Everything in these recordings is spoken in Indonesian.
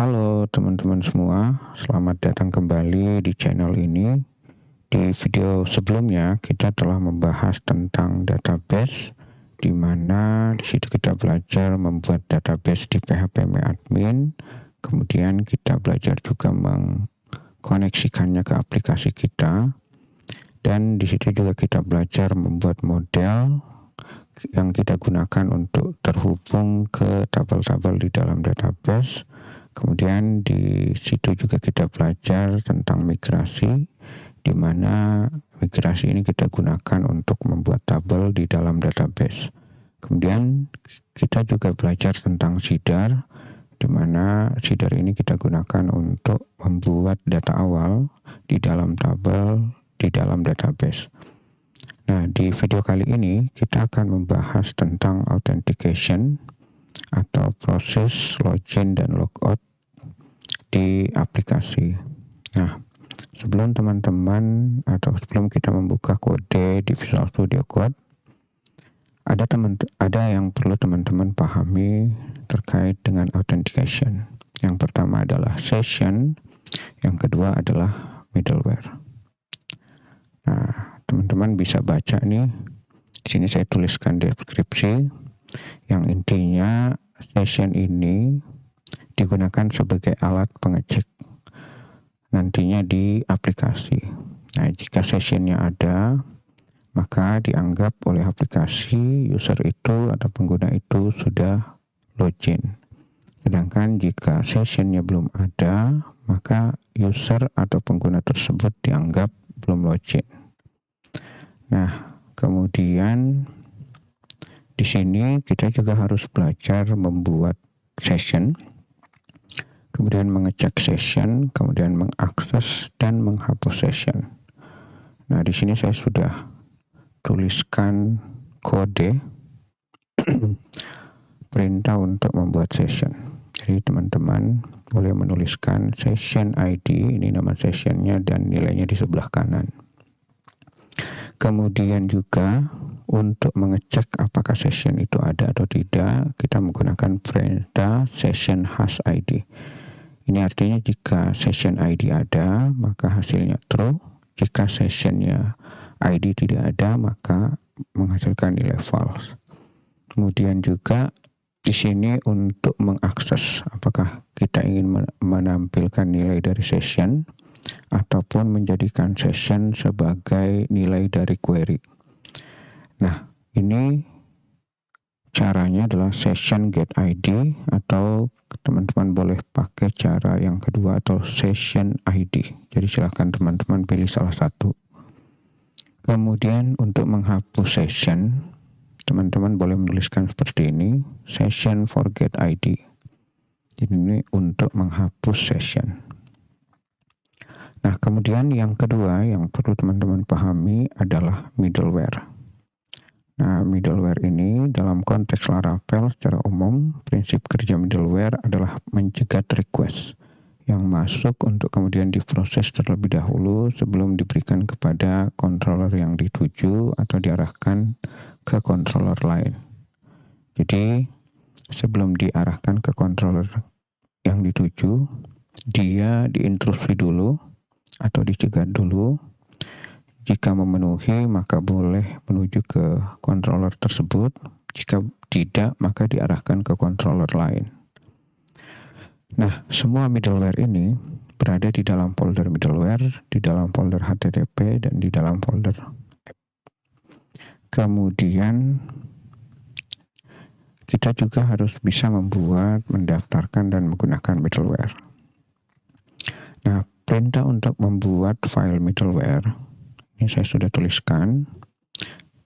Halo teman-teman semua, selamat datang kembali di channel ini. Di video sebelumnya kita telah membahas tentang database, di mana di situ kita belajar membuat database di PHP MyAdmin. Kemudian kita belajar juga mengkoneksikannya ke aplikasi kita, dan di situ juga kita belajar membuat model yang kita gunakan untuk terhubung ke tabel-tabel di dalam database. Kemudian di situ juga kita belajar tentang migrasi, di mana migrasi ini kita gunakan untuk membuat tabel di dalam database. Kemudian kita juga belajar tentang seeder, di mana seeder ini kita gunakan untuk membuat data awal di dalam tabel di dalam database. Nah, di video kali ini kita akan membahas tentang authentication atau proses login dan logout di aplikasi. Nah, sebelum teman-teman atau sebelum kita membuka kode di Visual Studio Code, ada yang perlu teman-teman pahami terkait dengan authentication. Yang pertama adalah session, yang kedua adalah middleware. Nah, teman-teman bisa baca nih. Di sini saya tuliskan deskripsi yang intinya session ini digunakan sebagai alat pengecek nantinya di aplikasi. Nah, jika sessionnya ada, maka dianggap oleh aplikasi user itu atau pengguna itu sudah login. Sedangkan jika sessionnya belum ada, maka user atau pengguna tersebut dianggap belum login. Nah, kemudian di sini kita juga harus belajar membuat session, kemudian mengecek session, kemudian mengakses dan menghapus session. Nah, di sini saya sudah tuliskan kode perintah untuk membuat session. Jadi teman-teman boleh menuliskan session ID, ini nama sessionnya dan nilainya di sebelah kanan. Kemudian juga untuk mengecek apakah session itu ada atau tidak, kita menggunakan perintah session hash ID. Ini artinya jika session ID ada, maka hasilnya true. Jika sessionnya ID tidak ada, maka menghasilkan nilai false. Kemudian juga di sini untuk mengakses apakah kita ingin menampilkan nilai dari session ataupun menjadikan session sebagai nilai dari query. Nah, ini caranya adalah session get ID, atau teman-teman boleh pakai cara yang kedua atau session ID. Jadi silakan teman-teman pilih salah satu. Kemudian untuk menghapus session, teman-teman boleh menuliskan seperti ini, session forget ID. Jadi ini untuk menghapus session. Nah, kemudian yang kedua yang perlu teman-teman pahami adalah middleware. Nah, middleware ini dalam konteks Laravel secara umum, prinsip kerja middleware adalah mencegat request yang masuk untuk kemudian diproses terlebih dahulu sebelum diberikan kepada controller yang dituju atau diarahkan ke controller lain. Jadi, sebelum diarahkan ke controller yang dituju, dia diintrusi dulu atau dicegat dulu. Jika memenuhi, maka boleh menuju ke controller tersebut. Jika tidak, maka diarahkan ke controller lain. Nah, semua middleware ini berada di dalam folder middleware, di dalam folder HTTP, dan di dalam folder app. Kemudian, kita juga harus bisa membuat, mendaftarkan, dan menggunakan middleware. Nah, perintah untuk membuat file middleware ini saya sudah tuliskan.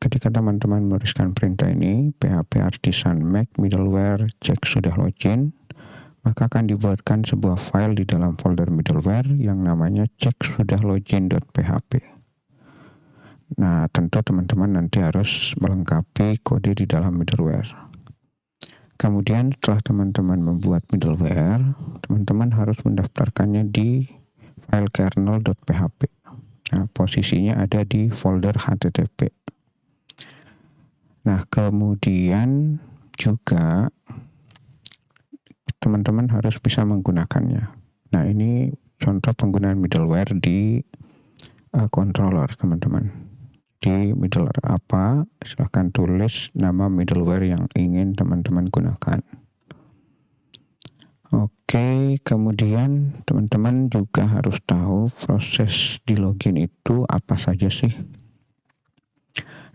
Ketika teman-teman menuliskan perintah ini, php artisan make middleware check sudah login, maka akan dibuatkan sebuah file di dalam folder middleware yang namanya check sudah login.php. Nah, tentu teman-teman nanti harus melengkapi kode di dalam middleware. Kemudian setelah teman-teman membuat middleware, teman-teman harus mendaftarkannya di file kernel.php. Nah, posisinya ada di folder HTTP. Nah, kemudian juga teman-teman harus bisa menggunakannya. Nah, ini contoh penggunaan middleware di controller, teman-teman. Di middleware apa? Silahkan tulis nama middleware yang ingin teman-teman gunakan. Oke, kemudian teman-teman juga harus tahu proses di login itu apa saja sih.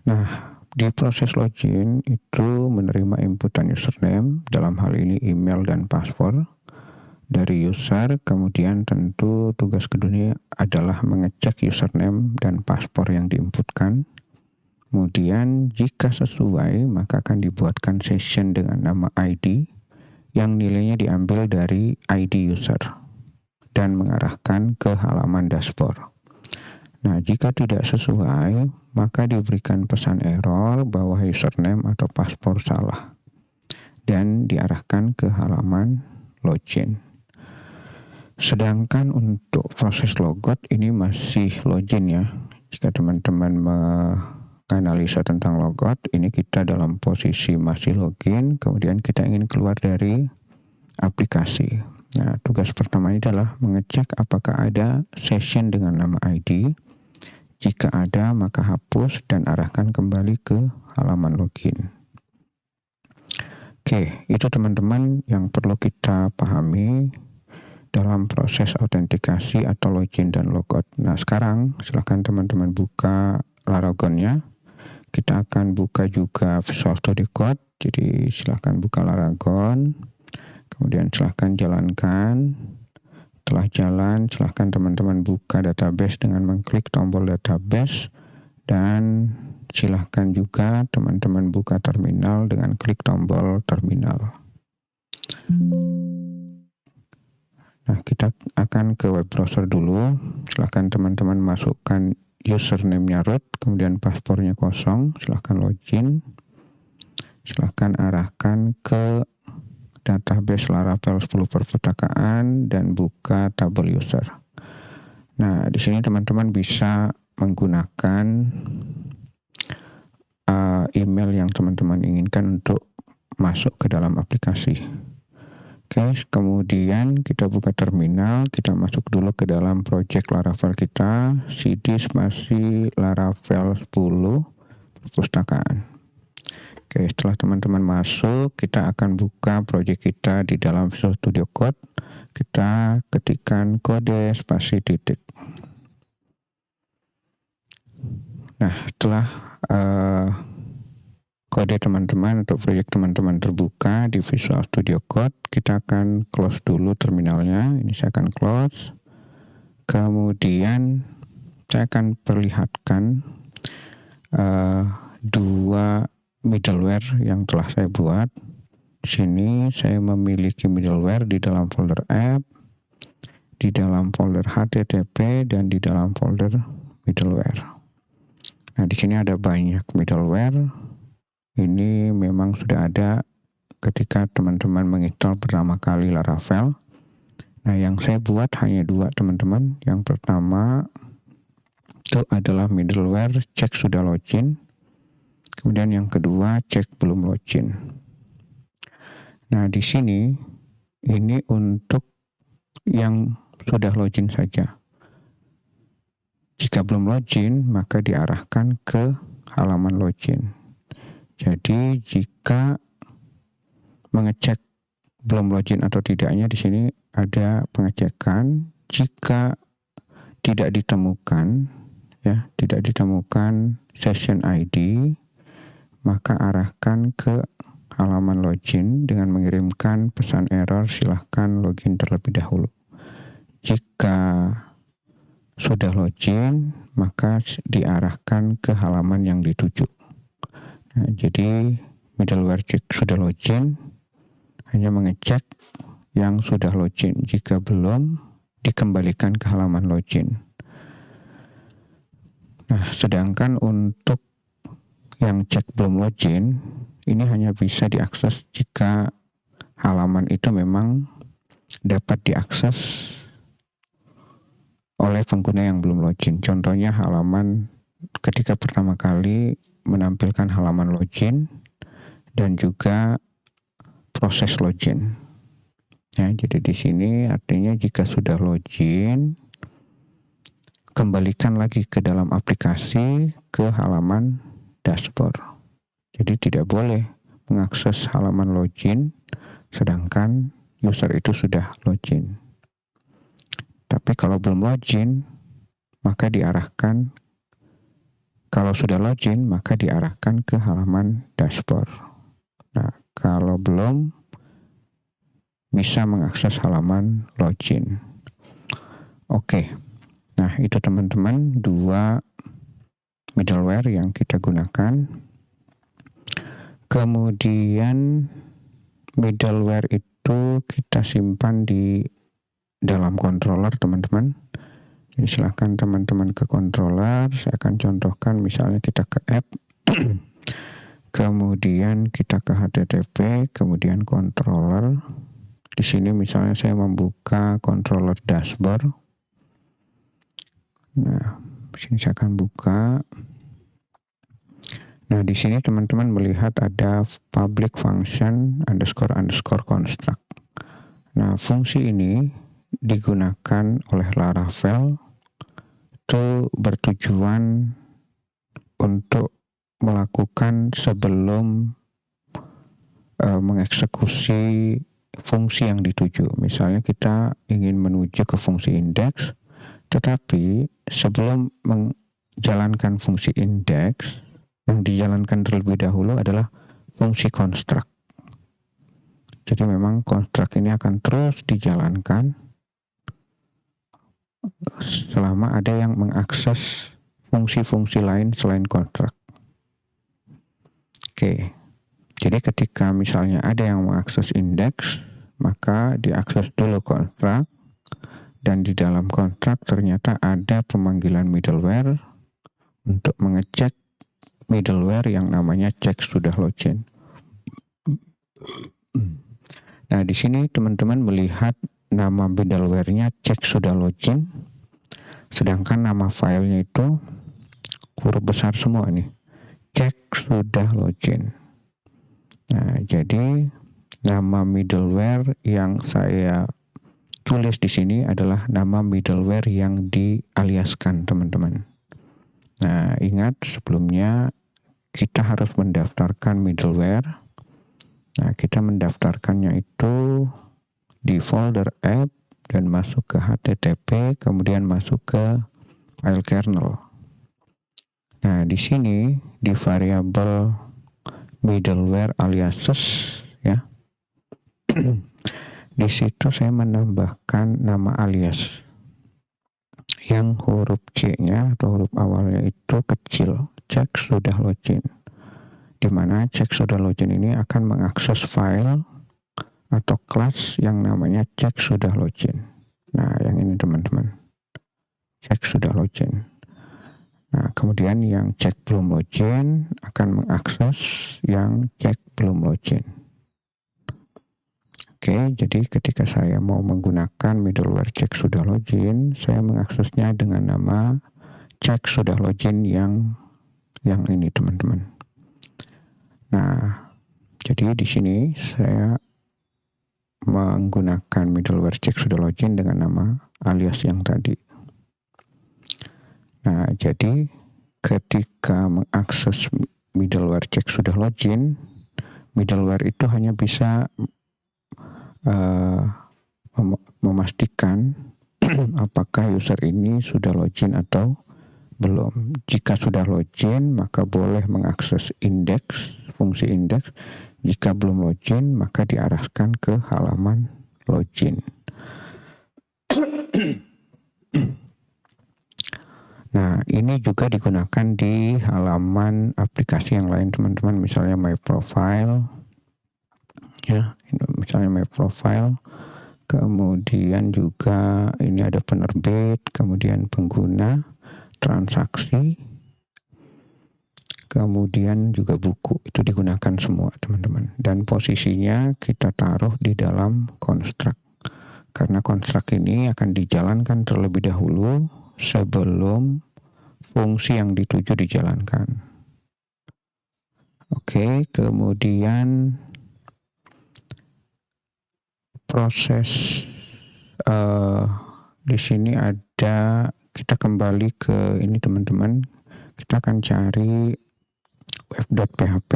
Nah, di proses login itu menerima inputan username, dalam hal ini email dan password dari user. Kemudian tentu tugas kedua adalah mengecek username dan password yang diinputkan. Kemudian jika sesuai, maka akan dibuatkan session dengan nama ID yang nilainya diambil dari ID user dan mengarahkan ke halaman dashboard. Nah, jika tidak sesuai, maka diberikan pesan error bahwa username atau password salah dan diarahkan ke halaman login. Sedangkan untuk proses logout ini masih login ya. Jika teman-teman menganalisa tentang logout, ini kita dalam posisi masih login, kemudian kita ingin keluar dari aplikasi. Nah, tugas pertama ini adalah mengecek apakah ada session dengan nama ID. Jika ada, maka hapus dan arahkan kembali ke halaman login. Oke, itu teman-teman yang perlu kita pahami dalam proses autentikasi atau login dan logout. Nah, sekarang silahkan teman-teman buka Laragonnya. Kita akan buka juga Visual Studio Code. Jadi silahkan buka Laragon. Kemudian silahkan jalankan. Setelah jalan, silahkan teman-teman buka database dengan mengklik tombol database. Dan silahkan juga teman-teman buka terminal dengan klik tombol terminal. Nah, kita akan ke web browser dulu. Silahkan teman-teman masukkan username-nya root, kemudian passwordnya kosong. Silahkan login. Silahkan arahkan ke database Laravel 10 perpustakaan dan buka tabel user. Nah, di sini teman-teman bisa menggunakan email yang teman-teman inginkan untuk masuk ke dalam aplikasi. Oke, kemudian kita buka terminal, kita masuk dulu ke dalam project Laravel kita, cd spasi Laravel 10 perpustakaan. Oke, setelah teman-teman masuk, kita akan buka project kita di dalam Visual Studio Code. Kita ketikkan kode spasi titik. Nah, setelah kode teman-teman atau proyek teman-teman terbuka di Visual Studio Code, kita akan close dulu terminalnya. Ini saya akan close. Kemudian saya akan perlihatkan dua middleware yang telah saya buat. Di sini saya memiliki middleware di dalam folder app, di dalam folder HTTP, dan di dalam folder middleware. Nah, di sini ada banyak middleware. Ini memang sudah ada ketika teman-teman menginstal pertama kali Laravel. Nah, yang saya buat hanya dua, teman-teman. Yang pertama itu adalah middleware cek sudah login. Kemudian yang kedua, cek belum login. Nah, di sini ini untuk yang sudah login saja. Jika belum login, maka diarahkan ke halaman login. Jadi, jika mengecek belum login atau tidaknya, di sini ada pengecekan. Jika tidak ditemukan session ID, maka arahkan ke halaman login dengan mengirimkan pesan error, silahkan login terlebih dahulu. Jika sudah login, maka diarahkan ke halaman yang dituju. Nah, jadi middleware cek sudah login hanya mengecek yang sudah login. Jika belum, dikembalikan ke halaman login. Nah, sedangkan untuk yang cek belum login, ini hanya bisa diakses jika halaman itu memang dapat diakses oleh pengguna yang belum login. Contohnya halaman ketika pertama kali menampilkan halaman login dan juga proses login. Ya, jadi di sini artinya jika sudah login, kembalikan lagi ke dalam aplikasi ke halaman dashboard. Jadi tidak boleh mengakses halaman login sedangkan user itu sudah login. Tapi kalau belum login, maka diarahkan, kalau sudah login, maka diarahkan ke halaman dashboard. Nah, kalau belum, bisa mengakses halaman login. Oke, nah itu teman-teman 2 middleware yang kita gunakan. Kemudian middleware itu kita simpan di dalam controller teman-teman. Jadi silahkan teman-teman ke controller. Saya akan contohkan, misalnya kita ke app, kemudian kita ke HTTP, kemudian controller. Di sini misalnya saya membuka controller dashboard. Nah, di sini saya akan buka. Nah, di sini teman-teman melihat ada public function underscore construct. Nah, fungsi ini digunakan oleh Laravel itu bertujuan untuk melakukan sebelum mengeksekusi fungsi yang dituju. Misalnya kita ingin menuju ke fungsi index, tetapi sebelum menjalankan fungsi index, yang dijalankan terlebih dahulu adalah fungsi construct. Jadi memang construct ini akan terus dijalankan selama ada yang mengakses fungsi-fungsi lain selain construct. Oke, jadi ketika misalnya ada yang mengakses index, maka diakses dulu construct, dan di dalam construct ternyata ada pemanggilan middleware untuk mengecek middleware yang namanya check sudah login. Nah, di sini teman-teman melihat nama middleware-nya check sudah login, sedangkan nama filenya itu huruf besar semua nih, check sudah login. Nah, jadi nama middleware yang saya tulis di sini adalah nama middleware yang dialiaskan, teman-teman. Nah, ingat sebelumnya kita harus mendaftarkan middleware. Nah, kita mendaftarkannya itu di folder app dan masuk ke HTTP, kemudian masuk ke file kernel. Nah, di sini di variabel middleware aliases ya. Di situ saya menambahkan nama alias yang huruf C-nya atau huruf awalnya itu kecil, check sudah login. Di mana check sudah login ini akan mengakses file atau kelas yang namanya check sudah login. Nah, yang ini teman-teman, check sudah login. Nah, kemudian yang check belum login akan mengakses yang check belum login. Oke, jadi ketika saya mau menggunakan middleware check sudah login, saya mengaksesnya dengan nama check sudah login yang ini teman-teman. Nah, jadi di sini saya menggunakan middleware check sudah login dengan nama alias yang tadi. Nah, jadi ketika mengakses middleware check sudah login, middleware itu hanya bisa memastikan apakah user ini sudah login atau belum. Jika sudah login, maka boleh mengakses index, fungsi index. Jika belum login, maka diarahkan ke halaman login. Nah, ini juga digunakan di halaman aplikasi yang lain, teman-teman. Misalnya My Profile, ya, misalnya My Profile. Kemudian juga ini ada penerbit, kemudian pengguna, transaksi, kemudian juga buku. Itu digunakan semua, teman-teman. Dan posisinya kita taruh di dalam construct. Karena construct ini akan dijalankan terlebih dahulu sebelum fungsi yang dituju dijalankan. Oke, kemudian proses di sini ada, kita kembali ke ini teman-teman, kita akan cari web.php.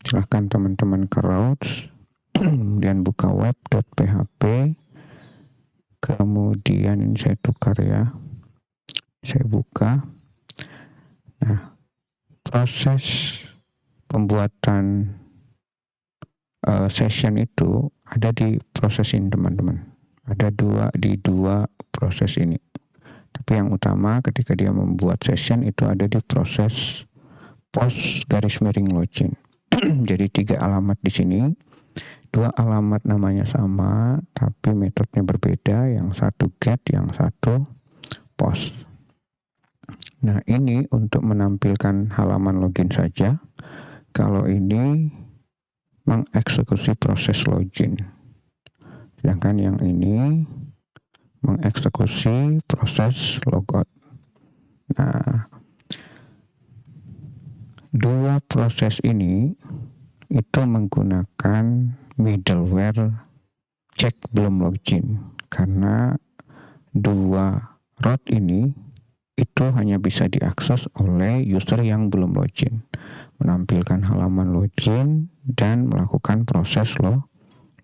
Silahkan teman-teman ke routes, kemudian buka web.php, kemudian ini saya tukar ya, saya buka. Nah, proses pembuatan session itu ada di proses ini teman-teman, ada di dua proses ini, tapi yang utama ketika dia membuat session itu ada di proses post _login. Jadi 3 alamat di sini, 2 alamat namanya sama tapi metodenya berbeda, yang satu get, yang satu post. Nah, ini untuk menampilkan halaman login saja. Kalau ini mengeksekusi proses login, sedangkan yang ini mengeksekusi proses logout. Nah, dua proses ini itu menggunakan middleware cek belum login, karena dua route ini itu hanya bisa diakses oleh user yang belum login, menampilkan halaman login dan melakukan proses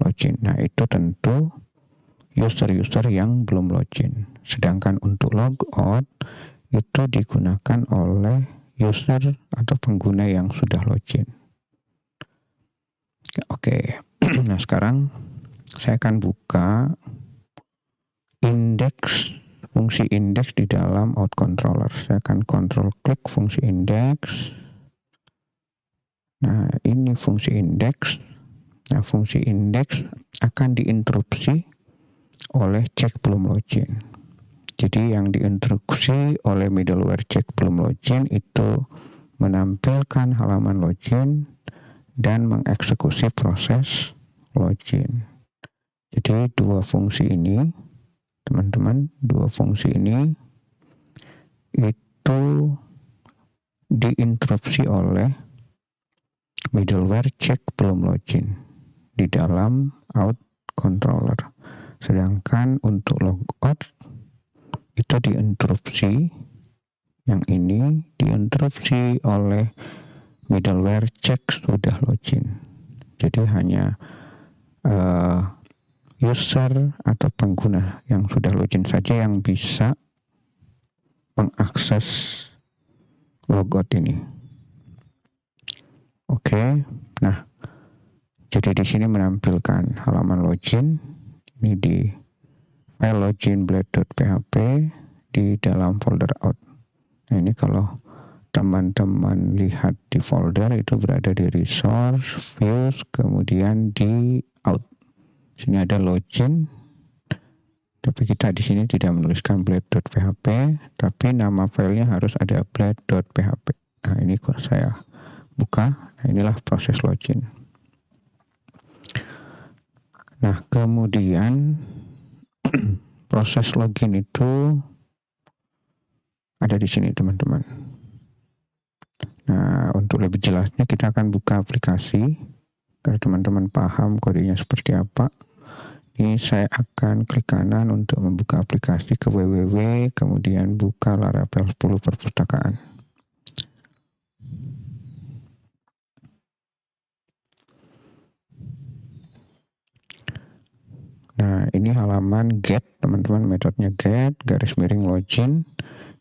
login. Nah, itu tentu user-user yang belum login. Sedangkan untuk logout itu digunakan oleh user atau pengguna yang sudah login. Oke, nah sekarang saya akan buka fungsi indeks di dalam out controller. Saya akan kontrol klik fungsi indeks. Nah, ini fungsi indeks. Nah, fungsi indeks akan diinterupsi oleh cek belum login. Jadi yang diinstruksi oleh middleware cek belum login itu menampilkan halaman login dan mengeksekusi proses login. Jadi dua fungsi ini teman-teman, dua fungsi ini itu diinterupsi oleh middleware cek belum login di dalam out controller. Sedangkan untuk logout itu diinterupsi, yang ini diinterupsi oleh middleware cek sudah login. Jadi hanya user atau pengguna yang sudah login saja yang bisa mengakses logout ini. Oke, nah jadi di sini menampilkan halaman login ini di file login blade.php di dalam folder out. Nah, ini kalau teman-teman lihat di folder itu berada di resource, views, kemudian di out. Sini ada login, tapi kita di sini tidak menuliskan blade.php, tapi nama filenya harus ada blade.php. Nah, ini kok saya buka. Nah, inilah proses login. Nah, kemudian proses login itu ada di sini teman-teman. Nah, untuk lebih jelasnya kita akan buka aplikasi agar teman-teman paham kodenya seperti apa. Ini saya akan klik kanan untuk membuka aplikasi ke www, kemudian buka Laravel 10 perpustakaan. Nah, ini halaman get teman-teman, metodenya get _login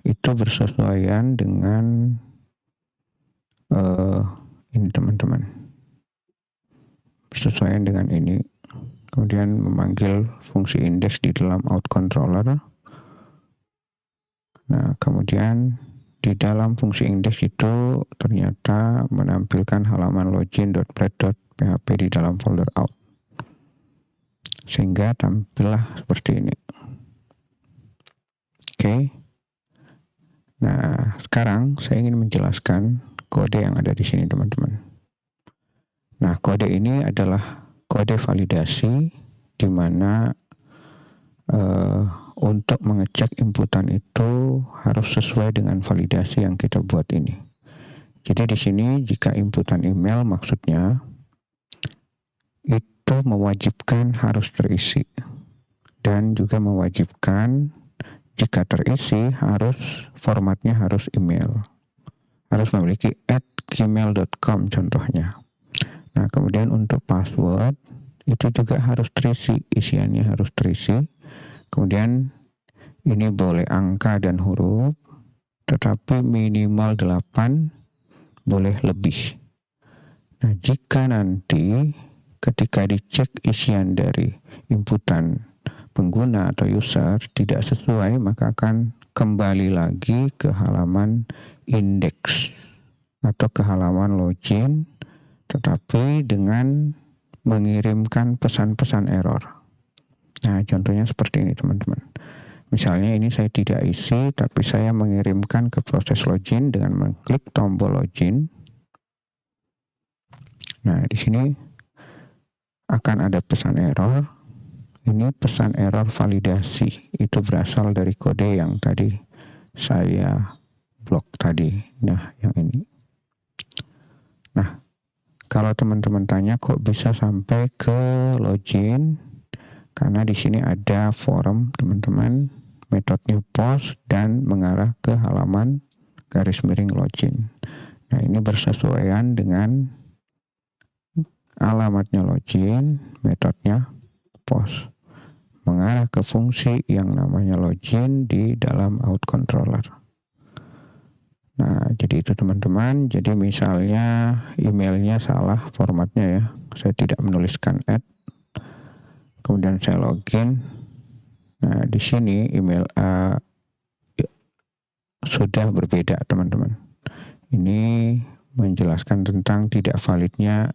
itu bersesuaian dengan ini teman-teman, bersesuaian dengan ini. Kemudian memanggil fungsi indeks di dalam out controller. Nah, kemudian di dalam fungsi indeks itu ternyata menampilkan halaman login.blade.php di dalam folder out, sehingga tampillah seperti ini. Oke. Nah, sekarang saya ingin menjelaskan kode yang ada di sini teman-teman. Nah, kode ini adalah kode validasi di mana untuk mengecek inputan itu harus sesuai dengan validasi yang kita buat ini. Jadi di sini jika inputan email, maksudnya itu mewajibkan harus terisi, dan juga mewajibkan jika terisi formatnya harus email, harus memiliki @gmail.com contohnya. Nah, kemudian untuk password itu juga harus terisi, isiannya harus terisi. Kemudian ini boleh angka dan huruf, tetapi minimal 8, boleh lebih. Nah, jika nanti ketika dicek isian dari inputan pengguna atau user tidak sesuai, maka akan kembali lagi ke halaman index atau ke halaman login, tetapi dengan mengirimkan pesan-pesan error. Nah, contohnya seperti ini teman-teman. Misalnya ini saya tidak isi, tapi saya mengirimkan ke proses login dengan mengklik tombol login. Nah, di sini akan ada pesan error. Ini pesan error validasi. Itu berasal dari kode yang tadi saya blok tadi. Nah, yang ini. Nah, kalau teman-teman tanya kok bisa sampai ke login, karena di sini ada form teman-teman, metodenya post dan mengarah ke halaman _login. Nah, ini bersesuaian dengan alamatnya login, metodenya post, mengarah ke fungsi yang namanya login di dalam out controller. Nah, jadi itu teman-teman. Jadi misalnya emailnya salah formatnya ya, saya tidak menuliskan kemudian saya login. Nah, di sini email sudah berbeda teman-teman. Ini menjelaskan tentang tidak validnya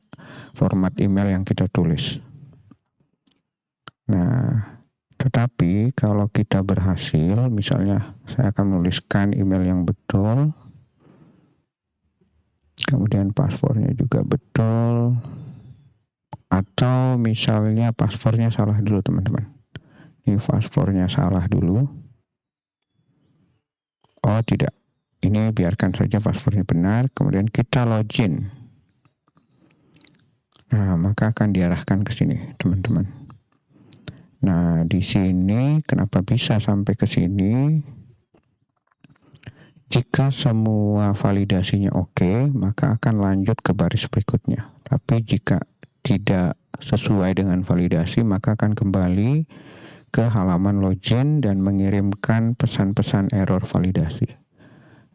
format email yang kita tulis. Nah, tetapi kalau kita berhasil, misalnya saya akan menuliskan email yang betul, kemudian passwordnya juga betul, atau misalnya passwordnya salah dulu teman-teman. Ini passwordnya salah dulu. Oh tidak, ini biarkan saja passwordnya benar, kemudian kita login. Nah, maka akan diarahkan ke sini teman-teman. Nah, di sini kenapa bisa sampai ke sini? Jika semua validasinya oke, maka akan lanjut ke baris berikutnya. Tapi jika tidak sesuai dengan validasi, maka akan kembali ke halaman login dan mengirimkan pesan-pesan error validasi.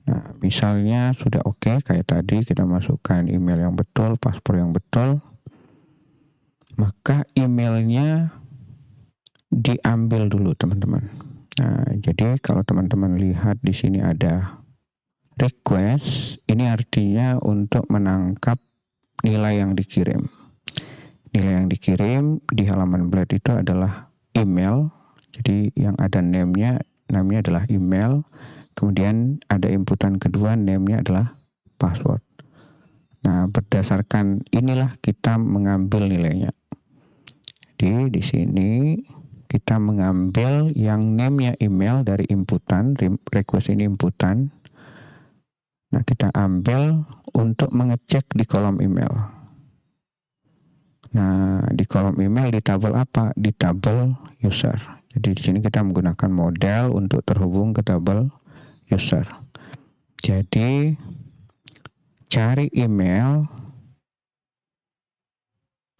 Nah, misalnya sudah oke, kayak tadi kita masukkan email yang betul, password yang betul, maka emailnya diambil dulu teman-teman. Nah, jadi kalau teman-teman lihat di sini ada request, ini artinya untuk menangkap nilai yang dikirim. Nilai yang dikirim di halaman Blade itu adalah email. Jadi yang ada namanya adalah email. Kemudian ada inputan kedua, namanya adalah password. Nah, berdasarkan inilah kita mengambil nilainya. Jadi di sini kita mengambil yang namanya email dari inputan, request ini inputan. Nah, kita ambil untuk mengecek di kolom email. Nah, di kolom email di tabel apa? Di tabel user. Jadi di sini kita menggunakan model untuk terhubung ke tabel user. Jadi cari email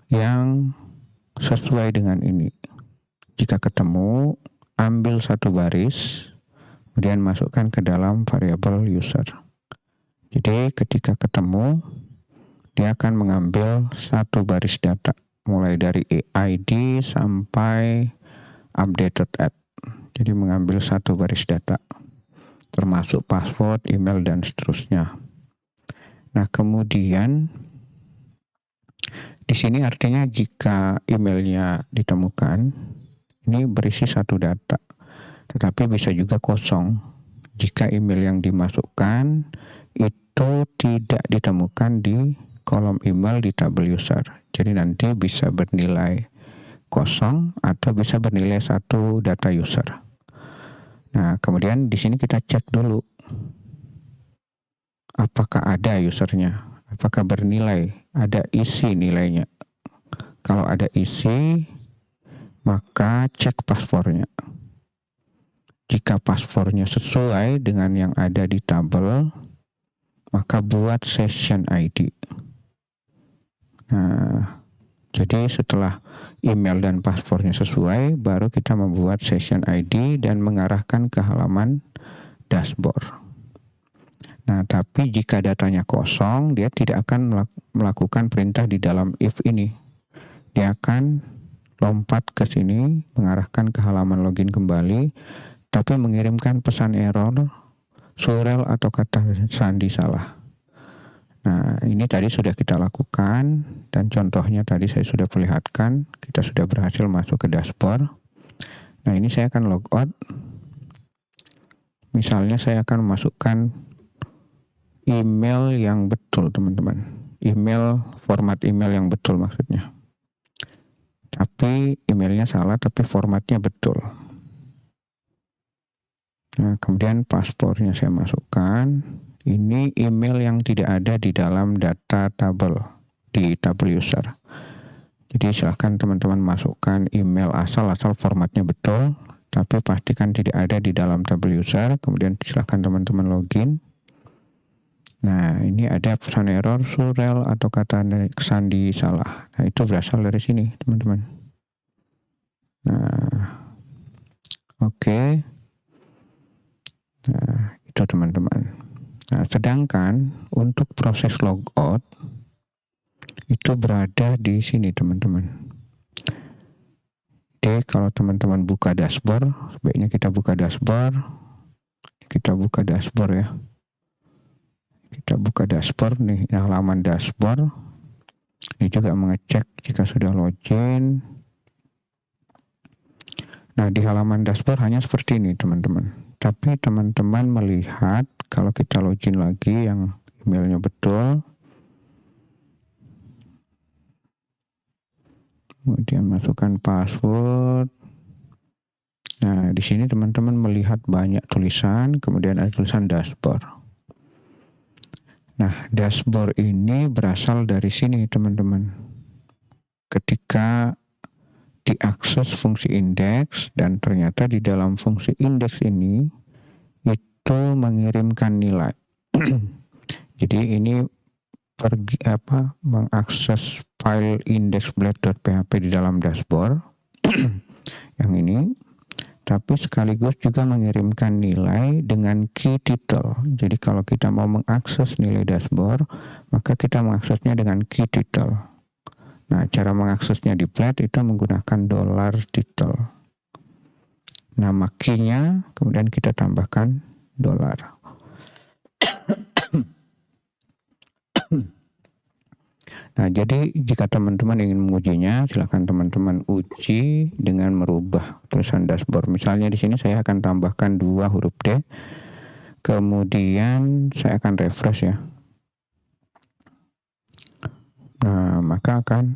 yang sesuai dengan ini. Jika ketemu, ambil satu baris, kemudian masukkan ke dalam variabel user. Jadi ketika ketemu, dia akan mengambil satu baris data, mulai dari ID sampai updated at. Jadi mengambil satu baris data, termasuk password, email, dan seterusnya. Nah, kemudian di sini artinya jika emailnya ditemukan, ini berisi satu data, tetapi bisa juga kosong. Jika email yang dimasukkan itu tidak ditemukan di kolom email di tabel user. Jadi nanti bisa bernilai kosong atau bisa bernilai satu data user. Nah, kemudian di sini kita cek dulu apakah ada usernya, apakah bernilai, ada isi nilainya. Kalau ada isi, maka cek paspornya. Jika paspornya sesuai dengan yang ada di tabel, maka buat session ID. Nah, jadi setelah email dan paspornya sesuai, baru kita membuat session ID dan mengarahkan ke halaman dashboard. Nah, tapi jika datanya kosong, dia tidak akan melakukan perintah di dalam if ini. Dia akan lompat ke sini, mengarahkan ke halaman login kembali, tapi mengirimkan pesan error, surel atau kata sandi salah. Nah, ini tadi sudah kita lakukan, dan contohnya tadi saya sudah perlihatkan, kita sudah berhasil masuk ke dashboard. Nah, ini saya akan logout. Misalnya saya akan memasukkan email yang betul, teman-teman. Format email yang betul maksudnya. Tapi emailnya salah, tapi formatnya betul. Nah, kemudian paspornya saya masukkan. Ini email yang tidak ada di dalam data tabel, di tabel user. Jadi silahkan teman-teman masukkan email asal formatnya betul, tapi pastikan tidak ada di dalam tabel user. Kemudian silahkan teman-teman login. Nah, ini ada pesan error, surel atau kata sandi salah. Nah, itu berasal dari sini, teman-teman. Nah, oke. Nah, itu teman-teman. Nah, sedangkan untuk proses logout itu berada di sini, teman-teman. Oke, kalau teman-teman buka dashboard, sebaiknya kita buka dashboard. Kita buka dashboard ya. Kita buka dashboard nih, halaman dashboard. Ini juga mengecek jika sudah login. Nah, di halaman dashboard hanya seperti ini, teman-teman. Tapi teman-teman melihat kalau kita login lagi yang emailnya betul, kemudian masukkan password. Nah, di sini teman-teman melihat banyak tulisan, kemudian ada tulisan dashboard. Nah, dashboard ini berasal dari sini, teman-teman. Ketika diakses fungsi indeks, dan ternyata di dalam fungsi indeks ini itu mengirimkan nilai. Jadi ini mengakses file index.blade.php di dalam dashboard yang ini, tapi sekaligus juga mengirimkan nilai dengan key title. Jadi kalau kita mau mengakses nilai dashboard, maka kita mengaksesnya dengan key title. Nah, cara mengaksesnya di Blade itu menggunakan $title. Nama key-nya, kemudian kita tambahkan $. Nah, jadi jika teman-teman ingin mengujinya, silakan teman-teman uji dengan merubah tulisan dashboard. Misalnya di sini saya akan tambahkan 2 huruf D, kemudian saya akan refresh ya. Nah, maka akan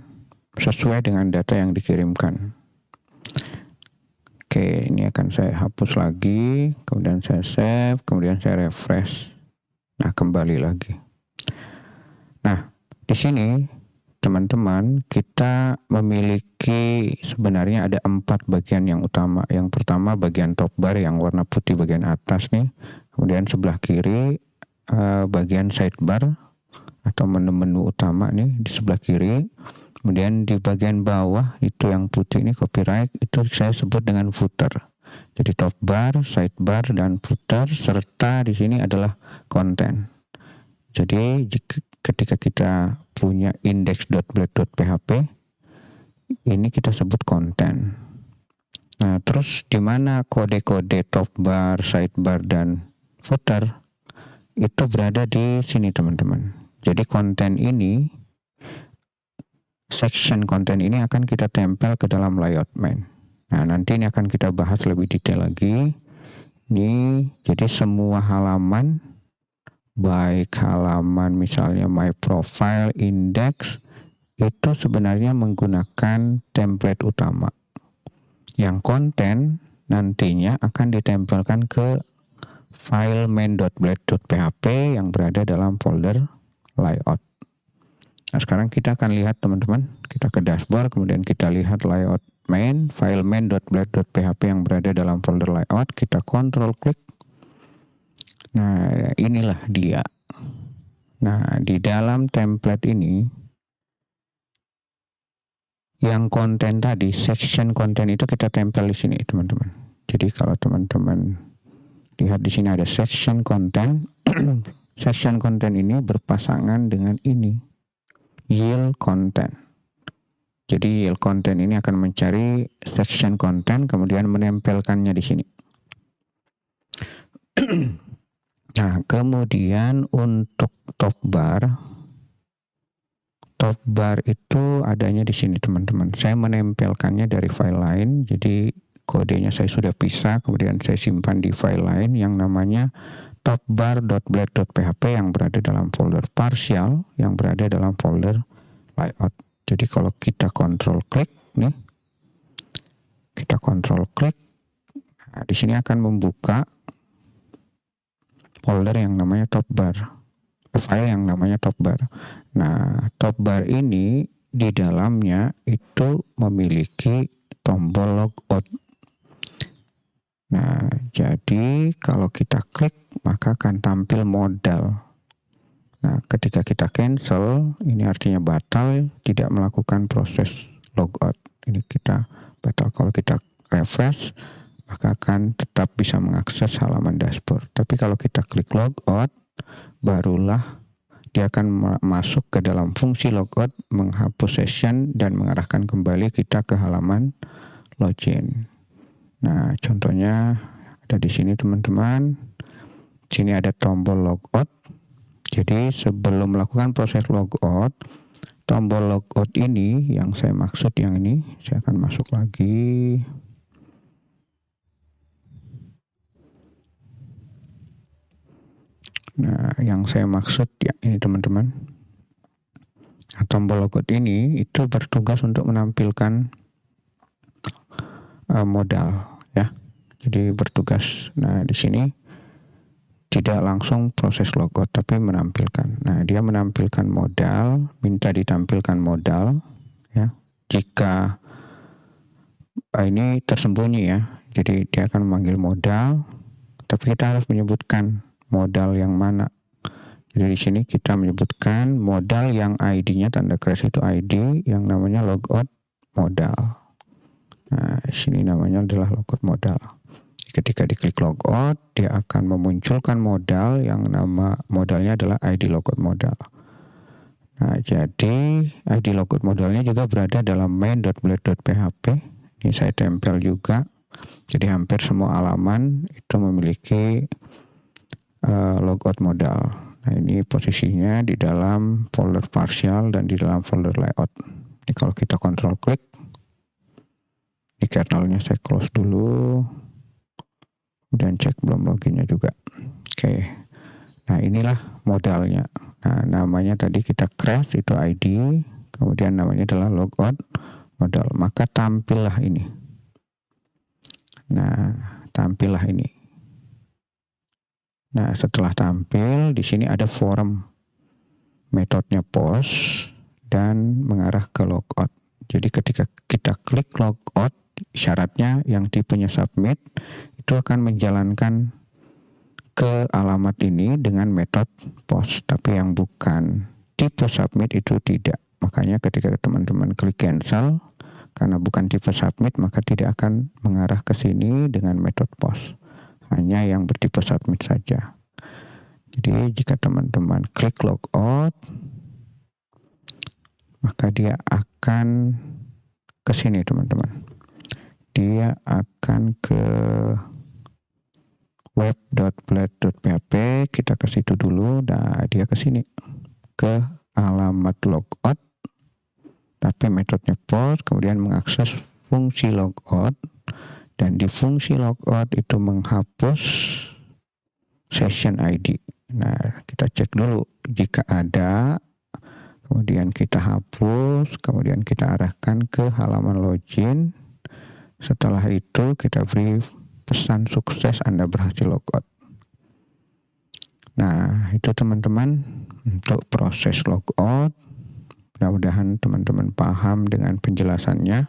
sesuai dengan data yang dikirimkan. Oke, ini akan saya hapus lagi, kemudian saya save, kemudian saya refresh. Nah, kembali lagi. Nah, di sini teman-teman kita memiliki sebenarnya ada 4 bagian yang utama. Yang pertama bagian top bar yang warna putih bagian atas nih. Kemudian sebelah kiri bagian sidebar atau menu-menu utama nih di sebelah kiri. Kemudian di bagian bawah itu yang putih ini copyright, itu saya sebut dengan footer. Jadi top bar, sidebar dan footer, serta di sini adalah konten. Jadi ketika kita punya index.blade.php, ini kita sebut konten. Nah, terus di mana kode-kode top bar, sidebar dan footer itu berada di sini, teman-teman. Jadi konten ini, section konten ini akan kita tempel ke dalam layout main. Nah, nanti ini akan kita bahas lebih detail lagi. Ini jadi semua halaman, baik halaman misalnya my profile, index, itu sebenarnya menggunakan template utama. Yang konten nantinya akan ditempelkan ke file main.blade.php yang berada dalam folder layout. Nah, sekarang kita akan lihat teman-teman, kita ke dashboard, kemudian kita lihat layout main, file main.blade.php yang berada dalam folder layout, kita kontrol klik. Nah, inilah dia. Nah, di dalam template ini, yang konten tadi, section konten itu kita tempel di sini, teman-teman. Jadi kalau teman-teman lihat di sini ada section konten, section konten ini berpasangan dengan ini, yield content. Jadi yield content ini akan mencari section konten, kemudian menempelkannya di sini. Nah, kemudian untuk top bar itu adanya di sini, teman-teman. Saya menempelkannya dari file lain, jadi kodenya saya sudah pisah, kemudian saya simpan di file lain yang namanya topbar.blade.php yang berada dalam folder partial, yang berada dalam folder layout. Jadi kalau kita kontrol klik nih, kita kontrol klik, nah, di sini akan membuka folder yang namanya topbar, file yang namanya topbar. Nah, topbar ini di dalamnya itu memiliki tombol logout. Nah, jadi kalau kita klik maka akan tampil modal. Nah, ketika kita cancel, ini artinya batal, tidak melakukan proses logout. Ini kita batal. Kalau kita refresh, maka akan tetap bisa mengakses halaman dashboard. Tapi kalau kita klik logout, barulah dia akan masuk ke dalam fungsi logout, menghapus session dan mengarahkan kembali kita ke halaman login. Nah, contohnya ada di sini, teman-teman. Sini ada tombol logout. Jadi sebelum melakukan proses logout, tombol logout ini yang saya maksud yang ini, saya akan masuk lagi. Nah, yang saya maksud ya ini, teman-teman. Nah, tombol logout ini itu bertugas untuk menampilkan modal ya. Jadi bertugas. Nah, di sini tidak langsung proses logout tapi menampilkan. Nah, dia menampilkan modal, minta ditampilkan modal ya. Jika ini tersembunyi ya. Jadi dia akan memanggil modal, tapi kita harus menyebutkan modal yang mana. Jadi di sini kita menyebutkan modal yang ID-nya tanda keras itu ID yang namanya logout modal. Nah, di sini namanya adalah logout modal. Ketika diklik logout, dia akan memunculkan modal yang nama modalnya adalah ID logout modal. Nah, jadi ID logout modalnya juga berada dalam main.blade.php. Ini saya tempel juga. Jadi hampir semua halaman itu memiliki logout modal. Nah, ini posisinya di dalam folder partial dan di dalam folder layout. Ini kalau kita kontrol klik, di kernelnya saya close dulu, dan cek belum loginnya juga. Oke. Nah, inilah modalnya. Nah, namanya tadi kita crash itu ID, kemudian namanya adalah logout modal. Maka tampillah ini. Nah, tampillah ini. Nah, setelah tampil, di sini ada form. Metodenya post dan mengarah ke logout. Jadi ketika kita klik logout, syaratnya yang tipenya submit itu akan menjalankan ke alamat ini dengan metode post. Tapi yang bukan tipe submit itu tidak. Makanya ketika teman-teman klik cancel, karena bukan tipe submit, maka tidak akan mengarah ke sini dengan metode post. Hanya yang bertipe submit saja. Jadi jika teman-teman klik logout, maka dia akan ke sini, teman-teman. Dia akan ke web.blade.php, kita ke situ dulu. Nah, dia ke sini ke alamat logout, tapi metodenya post, kemudian mengakses fungsi logout, dan di fungsi logout itu menghapus session ID. Nah, kita cek dulu jika ada, kemudian kita hapus, kemudian kita arahkan ke halaman login. Setelah itu kita beri pesan sukses Anda berhasil logout. Nah, itu teman-teman untuk proses logout. Mudah-mudahan teman-teman paham dengan penjelasannya.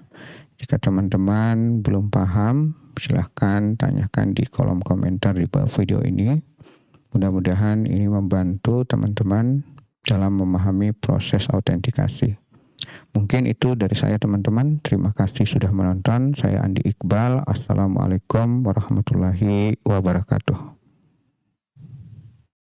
Jika teman-teman belum paham, silahkan tanyakan di kolom komentar di bawah video ini. Mudah-mudahan ini membantu teman-teman dalam memahami proses autentikasi. Mungkin itu dari saya teman-teman. Terima kasih sudah menonton. Saya Andi Iqbal. Assalamualaikum warahmatullahi wabarakatuh.